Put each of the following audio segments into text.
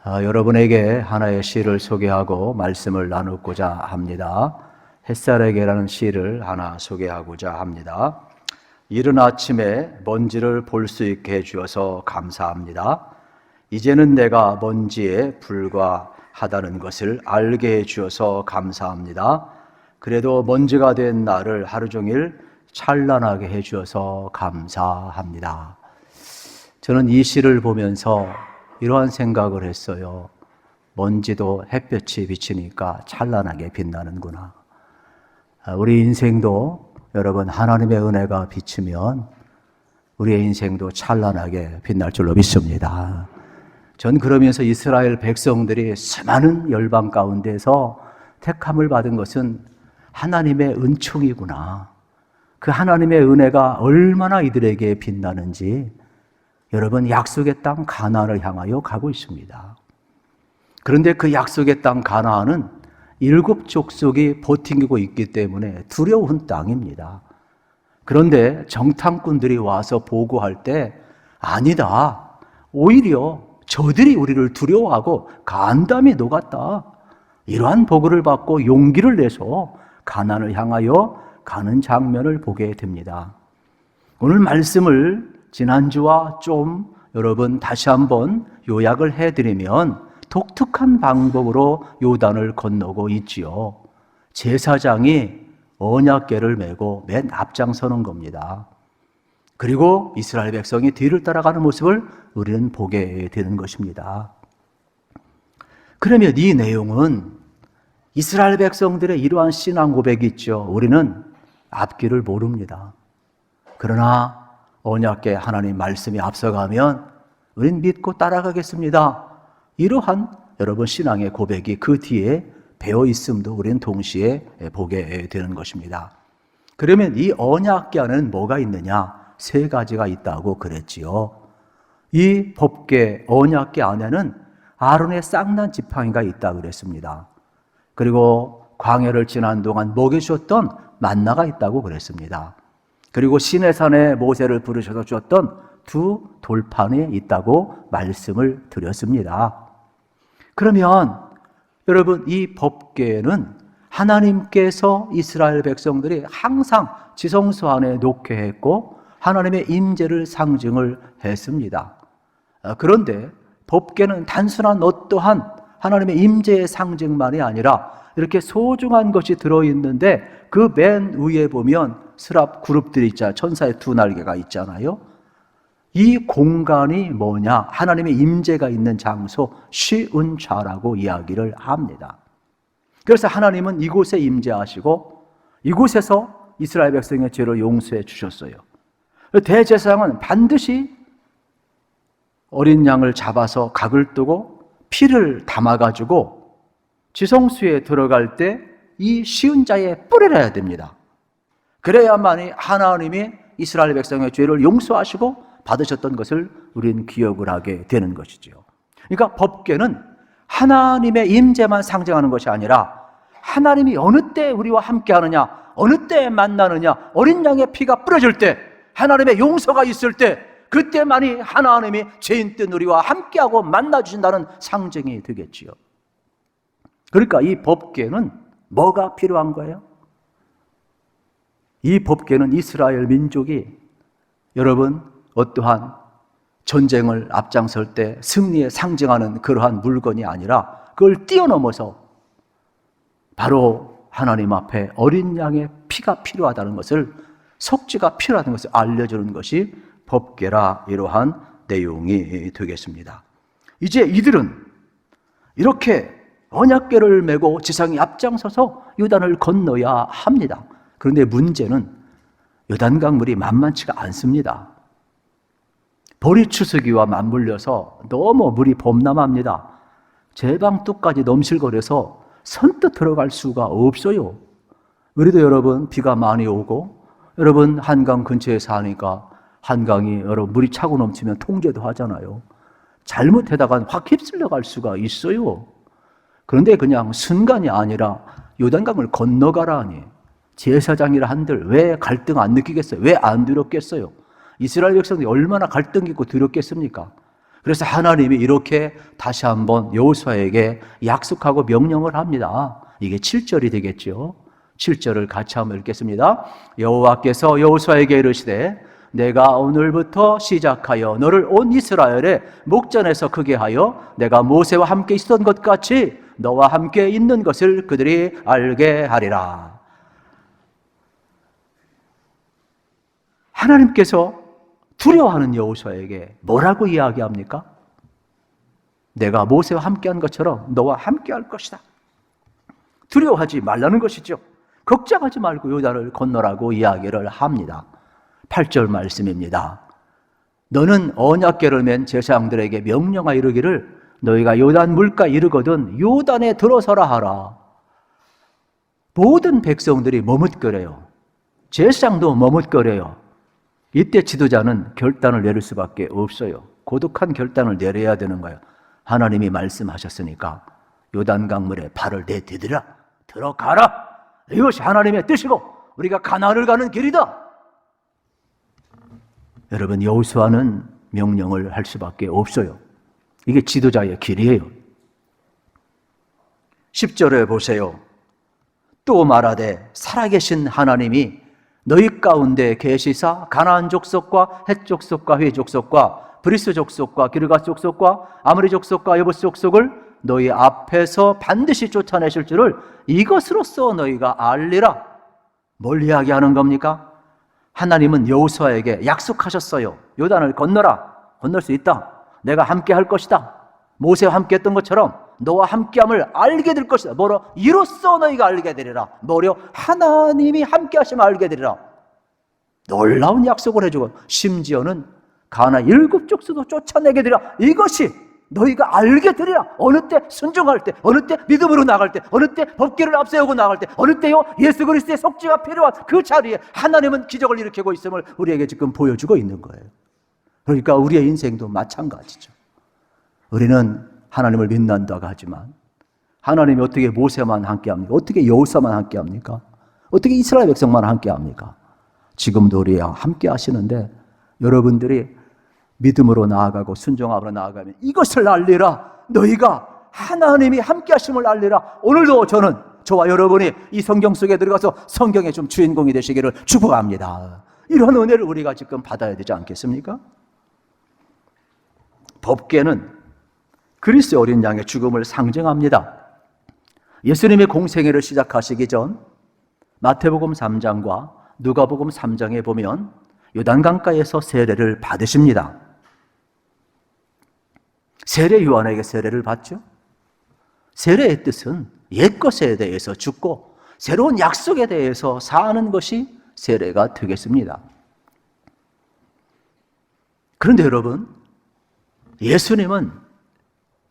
여러분에게 하나의 시를 소개하고 말씀을 나누고자 합니다. 햇살에게라는 시를 하나 소개하고자 합니다. 이른 아침에 먼지를 볼 수 있게 해주어서 감사합니다. 이제는 내가 먼지에 불과하다는 것을 알게 해주어서 감사합니다. 그래도 먼지가 된 나를 하루 종일 찬란하게 해주어서 감사합니다. 저는 이 시를 보면서 이러한 생각을 했어요. 먼지도 햇볕이 비치니까 찬란하게 빛나는구나. 우리 인생도 여러분 하나님의 은혜가 비치면 우리의 인생도 찬란하게 빛날 줄로 믿습니다. 전 그러면서 이스라엘 백성들이 수많은 열방 가운데서 택함을 받은 것은 하나님의 은총이구나. 그 하나님의 은혜가 얼마나 이들에게 빛나는지 여러분 약속의 땅 가나안을 향하여 가고 있습니다. 그런데 그 약속의 땅 가나안은 7 족속이 버티고 있기 때문에 두려운 땅입니다. 그런데 정탐꾼들이 와서 보고할 때 아니다. 오히려 저들이 우리를 두려워하고 간담이 녹았다. 이러한 보고를 받고 용기를 내서 가나안을 향하여 가는 장면을 보게 됩니다. 오늘 말씀을 지난주와 좀 여러분 다시 한번 요약을 해드리면 독특한 방법으로 요단을 건너고 있지요. 제사장이 언약궤를 메고 맨 앞장서는 겁니다. 그리고 이스라엘 백성이 뒤를 따라가는 모습을 우리는 보게 되는 것입니다. 그러면 이 내용은 이스라엘 백성들의 이러한 신앙 고백이 있죠. 우리는 앞길을 모릅니다. 그러나 언약궤 하나님 말씀이 앞서가면 우린 믿고 따라가겠습니다. 이러한 여러분 신앙의 고백이 그 뒤에 배어 있음도 우리는 동시에 보게 되는 것입니다. 그러면 이 언약궤 안에는 뭐가 있느냐? 3가지가 있다고 그랬지요. 이 법궤 언약궤 안에는 아론의 쌍난 지팡이가 있다고 그랬습니다. 그리고 광야를 지난 동안 먹여주었던 만나가 있다고 그랬습니다. 그리고 시내산에 모세를 부르셔서 주었던 2 돌판이 있다고 말씀을 드렸습니다. 그러면 여러분 이 법궤는 하나님께서 이스라엘 백성들이 항상 지성소 안에 놓게 했고 하나님의 임재를 상징을 했습니다. 그런데 법궤는 단순한 어떠한 하나님의 임재의 상징만이 아니라 이렇게 소중한 것이 들어있는데 그 맨 위에 보면 스랍 그룹들이 있잖아요. 천사의 2 날개가 있잖아요. 이 공간이 뭐냐? 하나님의 임재가 있는 장소 시은좌라고 이야기를 합니다. 그래서 하나님은 이곳에 임재하시고 이곳에서 이스라엘 백성의 죄를 용서해 주셨어요. 대제사장은 반드시 어린 양을 잡아서 각을 뜨고 피를 담아가지고 지성소에 들어갈 때 이 시은자에 뿌려야 됩니다. 그래야만이 하나님이 이스라엘 백성의 죄를 용서하시고 받으셨던 것을 우리는 기억을 하게 되는 것이죠. 그러니까 법궤는 하나님의 임재만 상징하는 것이 아니라 하나님이 어느 때 우리와 함께 하느냐, 어느 때 만나느냐, 어린 양의 피가 뿌려질 때, 하나님의 용서가 있을 때, 그때만이 하나님이 죄인 된 우리와 함께하고 만나주신다는 상징이 되겠지요. 그러니까 이 법궤는 뭐가 필요한 거예요? 이 법궤는 이스라엘 민족이 여러분 어떠한 전쟁을 앞장설 때 승리에 상징하는 그러한 물건이 아니라 그걸 뛰어넘어서 바로 하나님 앞에 어린 양의 피가 필요하다는 것을, 속죄가 필요하다는 것을 알려주는 것이 법궤라 이러한 내용이 되겠습니다. 이제 이들은 이렇게 언약궤를 메고 지상에 앞장서서 요단을 건너야 합니다. 그런데 문제는 요단강 물이 만만치가 않습니다. 보리추수기와 맞물려서 너무 물이 범람합니다. 제방뚝까지 넘실거려서 선뜻 들어갈 수가 없어요. 우리도 여러분 비가 많이 오고 여러분 한강 근처에 사니까 한강이 여러분 물이 차고 넘치면 통제도 하잖아요. 잘못하다가 확 휩쓸려 갈 수가 있어요. 그런데 그냥 순간이 아니라 요단강을 건너가라니 제사장이라 한들 왜 갈등 안 느끼겠어요? 왜 안 두렵겠어요? 이스라엘 백성들이 얼마나 갈등 있고 두렵겠습니까? 그래서 하나님이 이렇게 다시 한번 여호수아에게 약속하고 명령을 합니다. 이게 7절이 되겠죠. 7절을 같이 한번 읽겠습니다. 여호와께서 여호수아에게 이르시되 내가 오늘부터 시작하여 너를 온 이스라엘의 목전에서 크게 하여 내가 모세와 함께 있었던 것 같이 너와 함께 있는 것을 그들이 알게 하리라. 하나님께서 두려워하는 여호수아에게 뭐라고 이야기합니까? 내가 모세와 함께한 것처럼 너와 함께할 것이다. 두려워하지 말라는 것이죠. 걱정하지 말고 요단을 건너라고 이야기를 합니다. 8절 말씀입니다. 너는 언약궤를 맨 제사장들에게 명령하여 이르기를 너희가 요단 물가에 이르거든 요단에 들어서라 하라. 모든 백성들이 머뭇거려요. 제사장도 머뭇거려요. 이때 지도자는 결단을 내릴 수밖에 없어요. 고독한 결단을 내려야 되는 거예요. 하나님이 말씀하셨으니까 요단 강물에 발을 내디디라. 들어가라. 이것이 하나님의 뜻이고 우리가 가나안을 가는 길이다. 여러분, 여호수아는 명령을 할 수밖에 없어요. 이게 지도자의 길이에요. 10절에 보세요. 또 말하되 살아계신 하나님이 너희 가운데 계시사 가나안 족속과 헷 족속과 휘 족속과 브리스 족속과 기르가 족속과 아므리 족속과 여부스 족속을 너희 앞에서 반드시 쫓아내실 줄을 이것으로써 너희가 알리라. 뭘 이야기하는 겁니까? 하나님은 여호수아에게 약속하셨어요. 요단을 건너라. 건널 수 있다. 내가 함께 할 것이다. 모세와 함께 했던 것처럼 너와 함께함을 알게 될 것이다. 뭐로? 이로써 너희가 알게 되리라. 뭐로? 하나님이 함께 하심을 알게 되리라. 놀라운 약속을 해주고 심지어는 가나안 7족수도 쫓아내게 되리라. 이것이 너희가 알게 되리라. 어느 때 순종할 때, 어느 때 믿음으로 나갈 때, 어느 때 법궤를 앞세우고 나갈 때, 어느 때요 예수 그리스도의 속죄가 필요한 그 자리에 하나님은 기적을 일으키고 있음을 우리에게 지금 보여주고 있는 거예요. 그러니까 우리의 인생도 마찬가지죠. 우리는 하나님을 믿는다고 하지만 하나님이 어떻게 모세만 함께합니까? 어떻게 여호수아만 함께합니까? 어떻게 이스라엘 백성만 함께합니까? 지금도 우리와 함께 하시는데 여러분들이 믿음으로 나아가고 순종함으로 나아가면 이것을 알리라. 너희가 하나님이 함께 하심을 알리라. 오늘도 저와 여러분이 이 성경 속에 들어가서 성경의 좀 주인공이 되시기를 축복합니다. 이런 은혜를 우리가 지금 받아야 되지 않겠습니까? 법궤는 그리스도의 어린 양의 죽음을 상징합니다. 예수님의 공생애를 시작하시기 전 마태복음 3장과 누가복음 3장에 보면 요단강가에서 세례를 받으십니다. 세례 요한에게 세례를 받죠. 세례의 뜻은 옛것에 대해서 죽고 새로운 약속에 대해서 사는 것이 세례가 되겠습니다. 그런데 여러분, 예수님은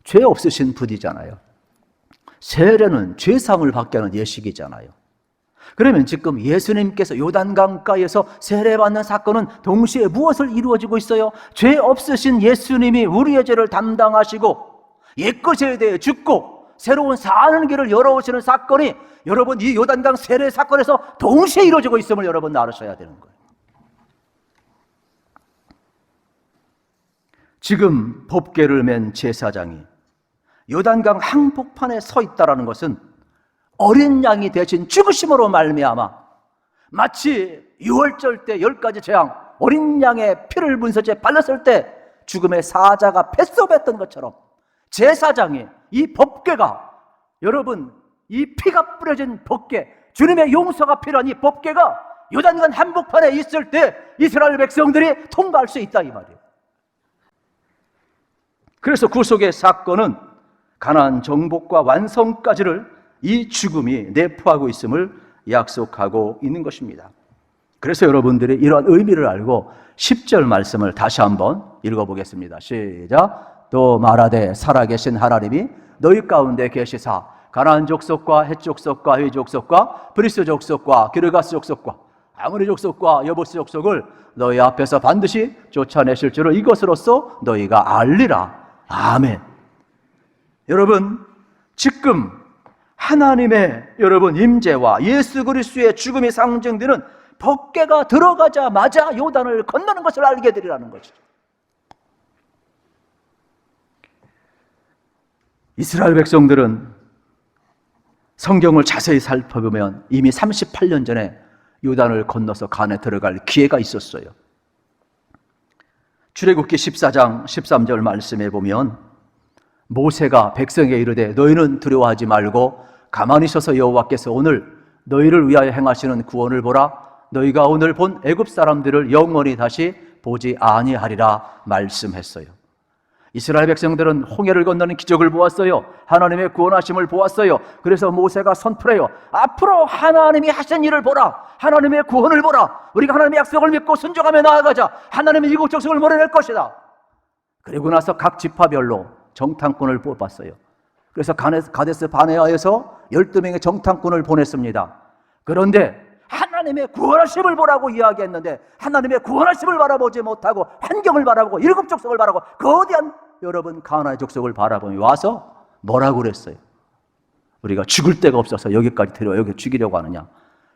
죄 없으신 분이잖아요. 세례는 죄상을 받게 하는 예식이잖아요. 그러면 지금 예수님께서 요단강가에서 세례받는 사건은 동시에 무엇을 이루어지고 있어요? 죄 없으신 예수님이 우리의 죄를 담당하시고 옛것에 대해 죽고 새로운 사는 길을 열어오시는 사건이 여러분 이 요단강 세례 사건에서 동시에 이루어지고 있음을 여러분 알으셔야 되는 거예요. 지금 법궤를 맨 제사장이 요단강 한복판에 서 있다는 것은 어린 양이 대신 죽으심으로 말미암아 마치 유월절 때 10가지 재앙 어린 양의 피를 문서지에 발랐을 때 죽음의 사자가 뱃속했던 것처럼 제사장이 이 법궤가 여러분 이 피가 뿌려진 법궤 주님의 용서가 필요한 이 법궤가 요단강 한복판에 있을 때 이스라엘 백성들이 통과할 수 있다 이 말이에요. 그래서 구속의 사건은 가나안 정복과 완성까지를 이 죽음이 내포하고 있음을 약속하고 있는 것입니다. 그래서 여러분들이 이러한 의미를 알고 10절 말씀을 다시 한번 읽어보겠습니다. 시작. 또 말하되 살아계신 하나님이 너희 가운데 계시사 가나안 족속과 헷 족속과 휘 족속과 브리스 족속과 기르가스 족속과 아므리 족속과 여부스 족속을 너희 앞에서 반드시 쫓아내실 줄을 이것으로써 너희가 알리라. 아멘. 여러분, 지금 하나님의 여러분 임재와 예수 그리스도의 죽음이 상징되는 법궤가 들어가자마자 요단을 건너는 것을 알게 되리라는 것이죠. 이스라엘 백성들은 성경을 자세히 살펴보면 이미 38년 전에 요단을 건너서 가나안에 들어갈 기회가 있었어요. 출애굽기 14장 13절 말씀에 보면 모세가 백성에게 이르되 너희는 두려워하지 말고 가만히 서서 여호와께서 오늘 너희를 위하여 행하시는 구원을 보라. 너희가 오늘 본 애굽 사람들을 영원히 다시 보지 아니하리라 말씀했어요. 이스라엘 백성들은 홍해를 건너는 기적을 보았어요. 하나님의 구원하심을 보았어요. 그래서 모세가 선포해요. 앞으로 하나님이 하신 일을 보라. 하나님의 구원을 보라. 우리가 하나님의 약속을 믿고 순종하며 나아가자. 하나님의 이국 족속을 몰아낼 것이다. 그리고 나서 각 지파별로 정탐꾼을 뽑았어요. 그래서 가데스 바네아에서 12명의 정탐꾼을 보냈습니다. 그런데 하나님의 구원하심을 보라고 이야기했는데 하나님의 구원하심을 바라보지 못하고 환경을 바라보고 일곱 족속을 바라보고 거대한 여러분 가나안의 족속을 바라보며 와서 뭐라고 그랬어요? 우리가 죽을 데가 없어서 여기까지 데려와 여기 죽이려고 하느냐.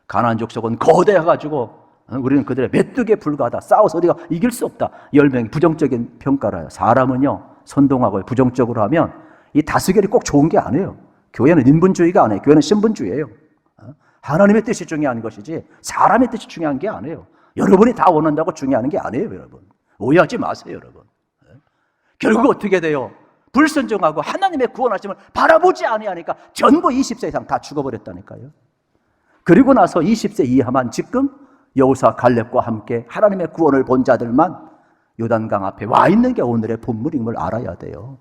가나안 족속은 거대해가지고 우리는 그들의 메뚜기에 불과하다. 싸워서 우리가 이길 수 없다. 10명이 부정적인 평가를 해요. 사람은요 선동하고 부정적으로 하면 이 다스결이 꼭 좋은 게 아니에요. 교회는 인분주의가 아니에요. 교회는 신분주의예요. 하나님의 뜻이 중요한 것이지 사람의 뜻이 중요한 게 아니에요. 여러분이 다 원한다고 중요한 게 아니에요. 여러분 오해하지 마세요. 여러분 결국 어떻게 돼요? 불순종하고 하나님의 구원하심을 바라보지 아니하니까 전부 20세 이상 다 죽어버렸다니까요. 그리고 나서 20세 이하만 지금 여호수아 갈렙과 함께 하나님의 구원을 본 자들만 요단강 앞에 와 있는 게 오늘의 본문임을 알아야 돼요.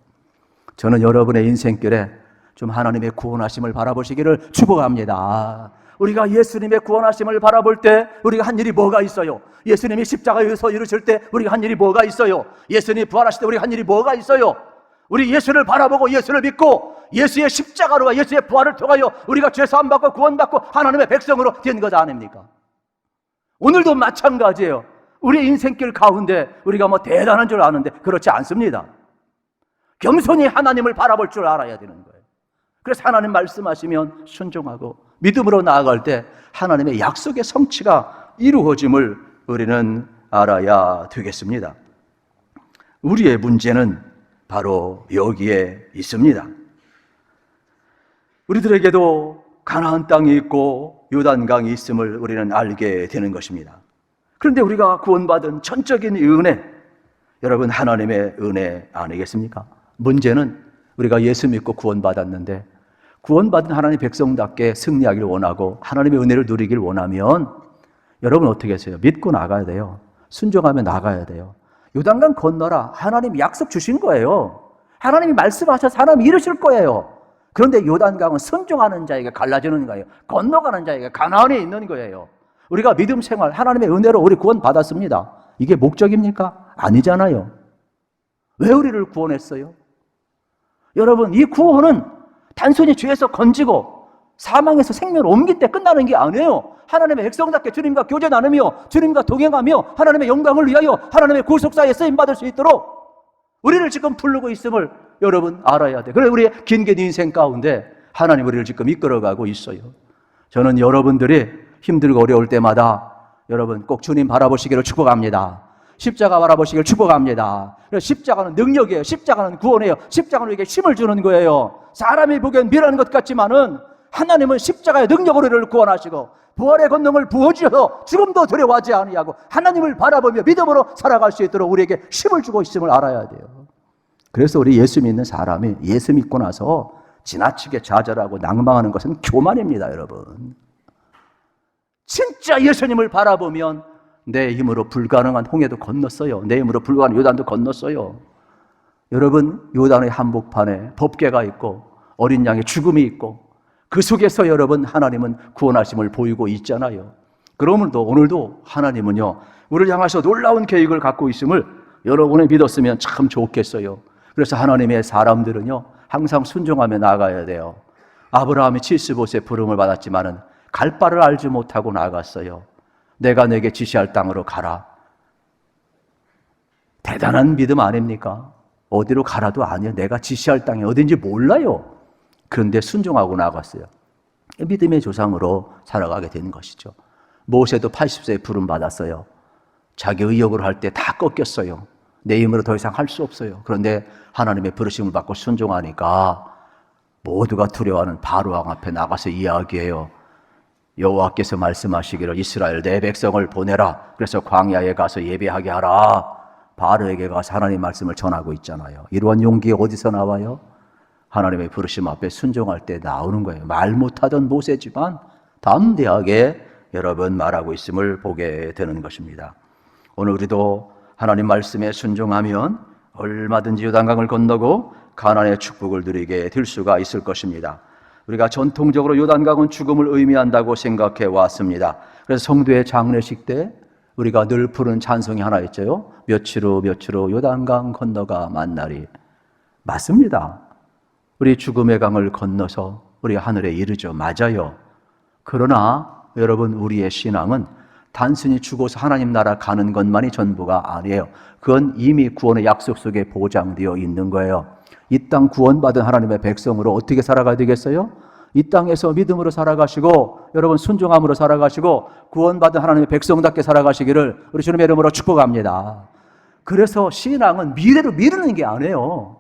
저는 여러분의 인생길에 좀 하나님의 구원하심을 바라보시기를 축복합니다. 우리가 예수님의 구원하심을 바라볼 때 우리가 한 일이 뭐가 있어요? 예수님이 십자가에서 이루실 때 우리가 한 일이 뭐가 있어요? 예수님이 부활하실 때 우리가 한 일이 뭐가 있어요? 우리 예수를 바라보고 예수를 믿고 예수의 십자가로와 예수의 부활을 통하여 우리가 죄 사함 받고 구원받고 하나님의 백성으로 된 것 아닙니까? 오늘도 마찬가지예요. 우리 인생길 가운데 우리가 뭐 대단한 줄 아는데 그렇지 않습니다. 겸손히 하나님을 바라볼 줄 알아야 되는 거예요. 그래서 하나님 말씀하시면 순종하고 믿음으로 나아갈 때 하나님의 약속의 성취가 이루어짐을 우리는 알아야 되겠습니다. 우리의 문제는 바로 여기에 있습니다. 우리들에게도 가나안 땅이 있고 요단강이 있음을 우리는 알게 되는 것입니다. 그런데 우리가 구원받은 전적인 은혜, 여러분 하나님의 은혜 아니겠습니까? 문제는 우리가 예수 믿고 구원받았는데 구원받은 하나님의 백성답게 승리하기를 원하고 하나님의 은혜를 누리길 원하면 여러분 어떻게 하세요? 믿고 나가야 돼요. 순종하며 나가야 돼요. 요단강 건너라. 하나님이 약속 주신 거예요. 하나님이 말씀하셔서 하나님이 이루실 거예요. 그런데 요단강은 순종하는 자에게 갈라지는 거예요. 건너가는 자에게 가나안에 있는 거예요. 우리가 믿음 생활, 하나님의 은혜로 우리 구원 받았습니다. 이게 목적입니까? 아니잖아요. 왜 우리를 구원했어요? 여러분, 이 구원은 단순히 죄에서 건지고 사망에서 생명을 옮길 때 끝나는 게 아니에요. 하나님의 백성답게 주님과 교제 나누며 주님과 동행하며 하나님의 영광을 위하여 하나님의 구속사에 쓰임받을 수 있도록 우리를 지금 부르고 있음을 여러분 알아야 돼요. 그래 우리의 긴긴 인생 가운데 하나님 우리를 지금 이끌어가고 있어요. 저는 여러분들이 힘들고 어려울 때마다 여러분 꼭 주님 바라보시기를 축복합니다. 십자가 바라보시기를 축복합니다. 십자가는 능력이에요. 십자가는 구원이에요. 십자가는 우리에게 힘을 주는 거예요. 사람이 보기엔 미련한 것 같지만은 하나님은 십자가의 능력으로 우리를 구원하시고 부활의 권능을 부어주셔서 죽음도 두려워하지 아니하고 하나님을 바라보며 믿음으로 살아갈 수 있도록 우리에게 힘을 주고 있음을 알아야 돼요. 그래서 우리 예수 믿는 사람이 예수 믿고 나서 지나치게 좌절하고 낭망하는 것은 교만입니다. 여러분 진짜 예수님을 바라보면 내 힘으로 불가능한 홍해도 건넜어요. 내 힘으로 불가능한 요단도 건넜어요. 여러분 요단의 한복판에 법궤가 있고 어린 양의 죽음이 있고 그 속에서 여러분 하나님은 구원하심을 보이고 있잖아요. 그러므로 오늘도 하나님은요 우리를 향하셔 놀라운 계획을 갖고 있음을 여러분이 믿었으면 참 좋겠어요. 그래서 하나님의 사람들은요 항상 순종하며 나아가야 돼요. 아브라함이 75세 부름을 받았지만은 갈 바를 알지 못하고 나아갔어요. 내가 내게 지시할 땅으로 가라. 대단한 믿음 아닙니까? 어디로 가라도 아니에요. 내가 지시할 땅이 어딘지 몰라요. 그런데 순종하고 나갔어요. 믿음의 조상으로 살아가게 되는 것이죠. 모세도 80세에 부름 받았어요. 자기 의욕으로 할 때 다 꺾였어요. 내 힘으로 더 이상 할 수 없어요. 그런데 하나님의 부르심을 받고 순종하니까 모두가 두려워하는 바로왕 앞에 나가서 이야기해요. 여호와께서 말씀하시기를 이스라엘 내 백성을 보내라. 그래서 광야에 가서 예배하게 하라. 바로에게 가서 하나님 말씀을 전하고 있잖아요. 이러한 용기가 어디서 나와요? 하나님의 부르심 앞에 순종할 때 나오는 거예요. 말 못하던 모세지만 담대하게 여러분 말하고 있음을 보게 되는 것입니다. 오늘 우리도 하나님 말씀에 순종하면 얼마든지 요단강을 건너고 가나안의 축복을 누리게 될 수가 있을 것입니다. 우리가 전통적으로 요단강은 죽음을 의미한다고 생각해 왔습니다. 그래서 성도의 장례식 때 우리가 늘 부르는 찬송이 하나 있죠. 며칠 후 요단강 건너가 만나리. 맞습니다. 우리 죽음의 강을 건너서 우리 하늘에 이르죠. 맞아요. 그러나 여러분, 우리의 신앙은 단순히 죽어서 하나님 나라 가는 것만이 전부가 아니에요. 그건 이미 구원의 약속 속에 보장되어 있는 거예요. 이 땅 구원받은 하나님의 백성으로 어떻게 살아가야 되겠어요? 이 땅에서 믿음으로 살아가시고 여러분 순종함으로 살아가시고 구원받은 하나님의 백성답게 살아가시기를 우리 주님의 이름으로 축복합니다. 그래서 신앙은 미래로 미루는 게 아니에요.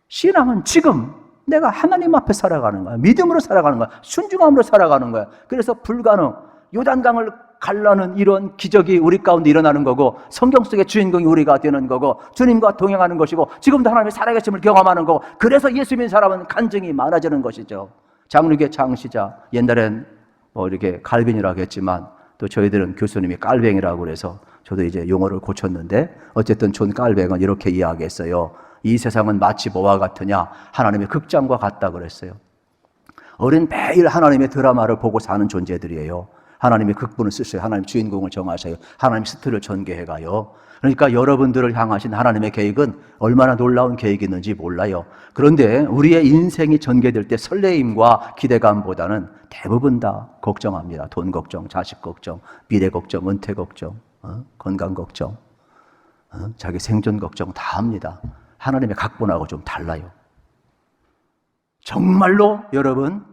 신앙은 지금 내가 하나님 앞에 살아가는 거야. 믿음으로 살아가는 거야. 순종함으로 살아가는 거야. 그래서 불가능, 요단강을 갈라는 이런 기적이 우리 가운데 일어나는 거고, 성경 속의 주인공이 우리가 되는 거고, 주님과 동행하는 것이고, 지금도 하나님의 살아계심을 경험하는 거고, 그래서 예수 믿는 사람은 간증이 많아지는 것이죠. 장로교의 창시자, 옛날엔 이렇게 갈빈이라고 했지만 또 저희들은 교수님이 깔뱅이라고 그래서 저도 이제 용어를 고쳤는데, 어쨌든 존 깔뱅은 이렇게 이야기했어요. 이 세상은 마치 뭐와 같으냐? 하나님의 극장과 같다 그랬어요. 우리는 매일 하나님의 드라마를 보고 사는 존재들이에요. 하나님의 극본을 쓰셔요. 하나님 주인공을 정하셔요. 하나님 스토리를 전개해가요. 그러니까 여러분들을 향하신 하나님의 계획은 얼마나 놀라운 계획이 있는지 몰라요. 그런데 우리의 인생이 전개될 때 설레임과 기대감보다는 대부분 다 걱정합니다. 돈 걱정, 자식 걱정, 미래 걱정, 은퇴 걱정, 건강 걱정, 자기 생존 걱정 다 합니다. 하나님의 각본하고 좀 달라요. 정말로 여러분,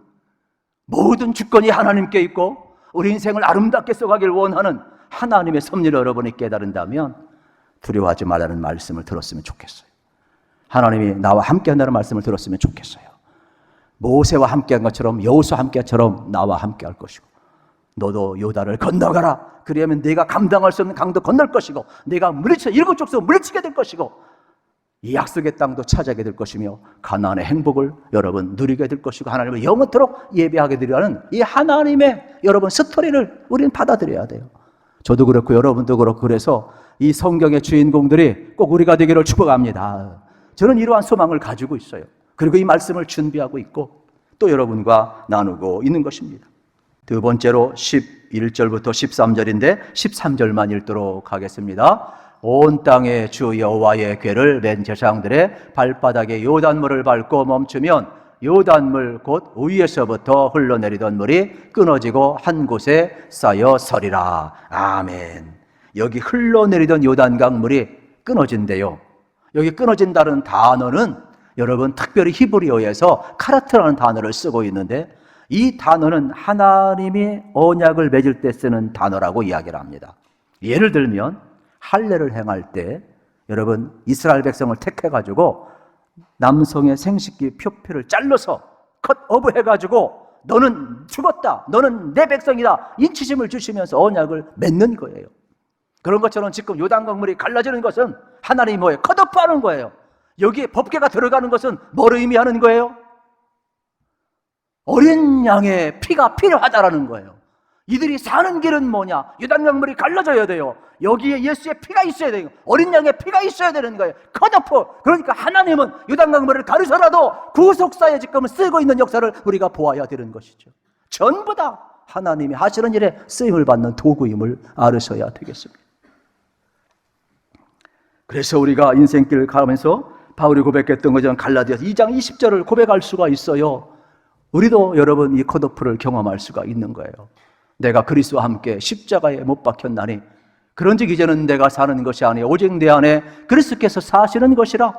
모든 주권이 하나님께 있고 우리 인생을 아름답게 써가길 원하는 하나님의 섭리를 여러분이 깨달은다면 두려워하지 말라는 말씀을 들었으면 좋겠어요. 하나님이 나와 함께한다는 말씀을 들었으면 좋겠어요. 모세와 함께한 것처럼, 여호수아와 함께처럼 나와 함께할 것이고, 너도 요단을 건너가라. 그리하면 네가 감당할 수 없는 강도 건널 것이고, 네가 물리쳐 일곱 족속 물리치게 될 것이고, 이 약속의 땅도 차지하게 될 것이며 가나안의 행복을 여러분 누리게 될 것이고 하나님을 영원토록 예배하게 되리라는 이 하나님의 여러분 스토리를 우리는 받아들여야 돼요. 저도 그렇고 여러분도 그렇고, 그래서 이 성경의 주인공들이 꼭 우리가 되기를 축복합니다. 저는 이러한 소망을 가지고 있어요. 그리고 이 말씀을 준비하고 있고 또 여러분과 나누고 있는 것입니다. 두 번째로 11절부터 13절인데 13절만 읽도록 하겠습니다. 온 땅에 주 여호와의 궤를 맨 제사장들의 발바닥에 요단물을 밟고 멈추면 요단물 곧 위에서부터 흘러내리던 물이 끊어지고 한 곳에 쌓여 서리라. 아멘. 여기 흘러내리던 요단강 물이 끊어진대요. 여기 끊어진다는 단어는 여러분 특별히 히브리어에서 카라트라는 단어를 쓰고 있는데, 이 단어는 하나님이 언약을 맺을 때 쓰는 단어라고 이야기를 합니다. 예를 들면 할례를 행할 때 여러분 이스라엘 백성을 택해가지고 남성의 생식기 표피를 잘라서 컷오브 해가지고 너는 죽었다, 너는 내 백성이다, 인치심을 주시면서 언약을 맺는 거예요. 그런 것처럼 지금 요단강물이 갈라지는 것은 하나님이 뭐예요? 컷오프하는 거예요. 여기에 법궤가 들어가는 것은 뭘 의미하는 거예요? 어린 양의 피가 필요하다라는 거예요. 이들이 사는 길은 뭐냐? 요단강물이 갈라져야 돼요. 여기에 예수의 피가 있어야 돼요. 어린 양의 피가 있어야 되는 거예요. 컷오프. 그러니까 하나님은 요단강물을 가르쳐라도 구속사에 지금 쓰고 있는 역사를 우리가 보아야 되는 것이죠. 전부 다 하나님이 하시는 일에 쓰임을 받는 도구임을 알으셔야 되겠습니다. 그래서 우리가 인생길을 가면서 바울이 고백했던 것처럼 갈라디아서 2장 20절을 고백할 수가 있어요. 우리도 여러분 이 컷오프를 경험할 수가 있는 거예요. 내가 그리스도와 함께 십자가에 못 박혔나니 그런즉 이제는 내가 사는 것이 아니요 오직 내 안에 그리스도께서 사시는 것이라.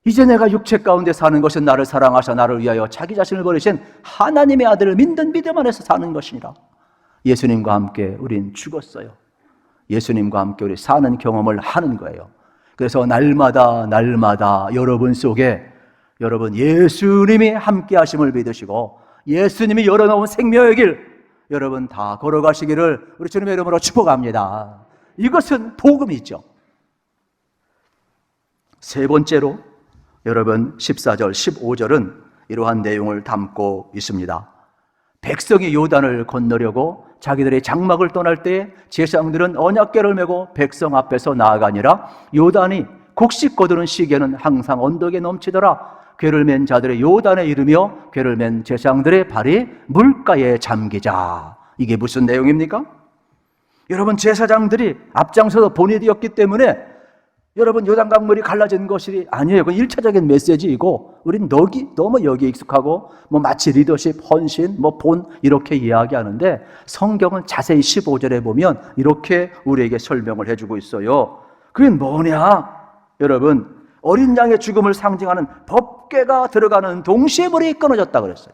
이제 내가 육체 가운데 사는 것은 나를 사랑하사 나를 위하여 자기 자신을 버리신 하나님의 아들을 믿는 믿음 안에서 사는 것이니라. 예수님과 함께 우린 죽었어요. 예수님과 함께 우리 사는 경험을 하는 거예요. 그래서 날마다 여러분 속에 여러분 예수님이 함께 하심을 믿으시고 예수님이 열어놓은 생명의 길 여러분 다 걸어가시기를 우리 주님의 이름으로 축복합니다. 이것은 복음이죠. 세 번째로 여러분 14절 15절은 이러한 내용을 담고 있습니다. 백성이 요단을 건너려고 자기들의 장막을 떠날 때에 제사장들은 언약궤를 메고 백성 앞에서 나아가니라. 요단이 곡식 거두는 시기에는 항상 언덕에 넘치더라. 궤를 맨 자들의 요단에 이르며 궤를 맨 제사장들의 발이 물가에 잠기자. 이게 무슨 내용입니까? 여러분 제사장들이 앞장서서 본이 되었기 때문에 여러분 요단강물이 갈라진 것이 아니에요. 그건 1차적인 메시지이고 우린 너무 여기에 익숙하고 마치 리더십, 헌신, 본 이렇게 이야기하는데 성경은 자세히 15절에 보면 이렇게 우리에게 설명을 해주고 있어요. 그게 뭐냐? 여러분 어린 양의 죽음을 상징하는 법궤가 들어가는 동시에 물이 끊어졌다 그랬어요.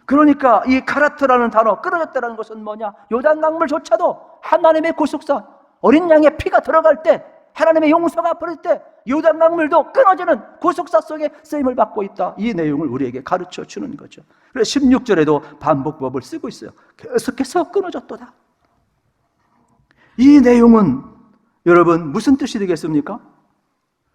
그러니까 이 카라트라는 단어, 끊어졌다는 것은 뭐냐? 요단강물조차도 하나님의 구속사, 어린 양의 피가 들어갈 때, 하나님의 용서가 버릴 때 요단강물도 끊어지는 구속사 속에 쓰임을 받고 있다. 이 내용을 우리에게 가르쳐 주는 거죠. 그래서 16절에도 반복법을 쓰고 있어요. 계속해서 끊어졌도다. 이 내용은 여러분 무슨 뜻이 되겠습니까?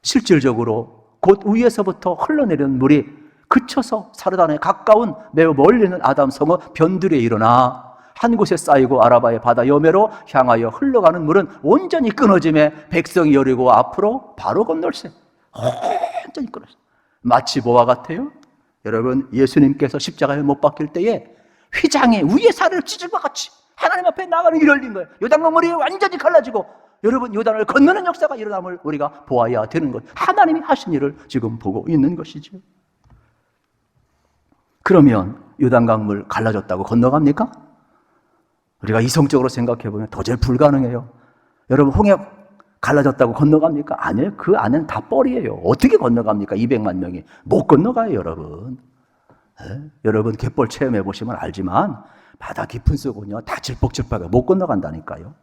실질적으로 곧 위에서부터 흘러내리는 물이 그쳐서 사르단에 가까운 매우 멀리 있는 아담 성어 변두리에 일어나 한 곳에 쌓이고 아라바의 바다 여매로 향하여 흘러가는 물은 온전히 끊어짐에 백성이 여리고 앞으로 바로 건널세. 온전히 끊어져. 마치 뭐와 같아요? 여러분 예수님께서 십자가에 못 박힐 때에 휘장이 위에 살을 찢은 것 같이 하나님 앞에 나가는 길을 열린 거예요. 요단강물이 완전히 갈라지고 여러분 요단을 건너는 역사가 일어남을 우리가 보아야 되는 거예요. 하나님이 하신 일을 지금 보고 있는 것이죠. 그러면 요단강물 갈라졌다고 건너갑니까? 우리가 이성적으로 생각해보면 도저히 불가능해요. 여러분 홍해 갈라졌다고 건너갑니까? 아니에요. 그 안에는 다 뻘이에요. 어떻게 건너갑니까? 200만 명이 못 건너가요. 여러분 여러분 갯벌 체험해보시면 알지만 바다 깊은 속은요 다 질퍽질퍽하게 못 건너간다니까요.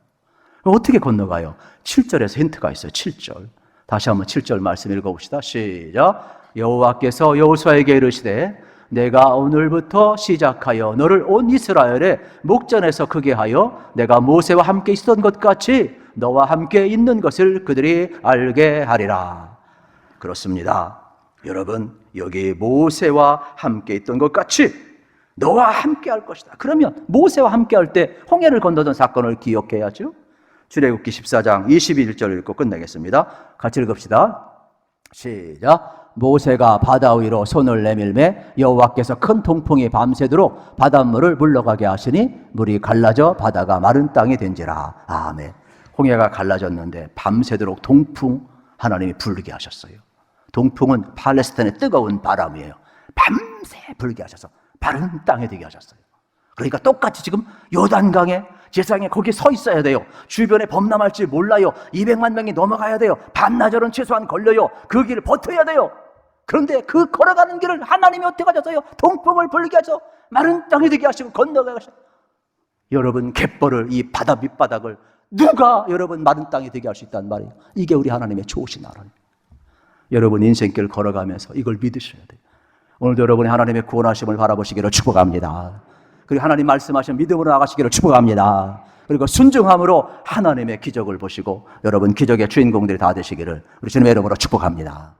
어떻게 건너가요? 7절에서 힌트가 있어요. 7절 다시 한번 7절 말씀 읽어봅시다. 시작. 여호와께서 여호수아에게 이르시되 내가 오늘부터 시작하여 너를 온 이스라엘의 목전에서 크게 하여 내가 모세와 함께 있었던 것 같이 너와 함께 있는 것을 그들이 알게 하리라. 그렇습니다. 여러분 여기 모세와 함께 있던 것 같이 너와 함께 할 것이다. 그러면 모세와 함께 할 때 홍해를 건너던 사건을 기억해야죠. 출애굽기 14장 21절 읽고 끝내겠습니다. 같이 읽읍시다. 시작. 모세가 바다 위로 손을 내밀매 여호와께서 큰 통풍이 밤새도록 바닷물을 물러가게 하시니 물이 갈라져 바다가 마른 땅이 된지라. 아멘. 홍해가 갈라졌는데 밤새도록 동풍 하나님이 불게 하셨어요. 동풍은 팔레스타인의 뜨거운 바람이에요. 밤새 불게 하셔서 마른 땅이 되게 하셨어요. 그러니까 똑같이 지금 요단강에 제사장이 거기 서 있어야 돼요. 주변에 범람할지 몰라요. 200만 명이 넘어가야 돼요. 반나절은 최소한 걸려요. 그 길을 버텨야 돼요. 그런데 그 걸어가는 길을 하나님이 어떻게 하셨어요? 동풍을 불게 하셔서 마른 땅이 되게 하시고 건너가게 하셔서 여러분 갯벌을 이 바다 밑바닥을 누가 여러분 마른 땅이 되게 할 수 있단 말이에요. 이게 우리 하나님의 좋으신 나라예요. 여러분 인생길 걸어가면서 이걸 믿으셔야 돼요. 오늘도 여러분이 하나님의 구원하심을 바라보시기를 축복합니다. 그리고 하나님 말씀하신 믿음으로 나가시기를 축복합니다. 그리고 순종함으로 하나님의 기적을 보시고 여러분 기적의 주인공들이 다 되시기를 우리 주님의 이름으로 축복합니다.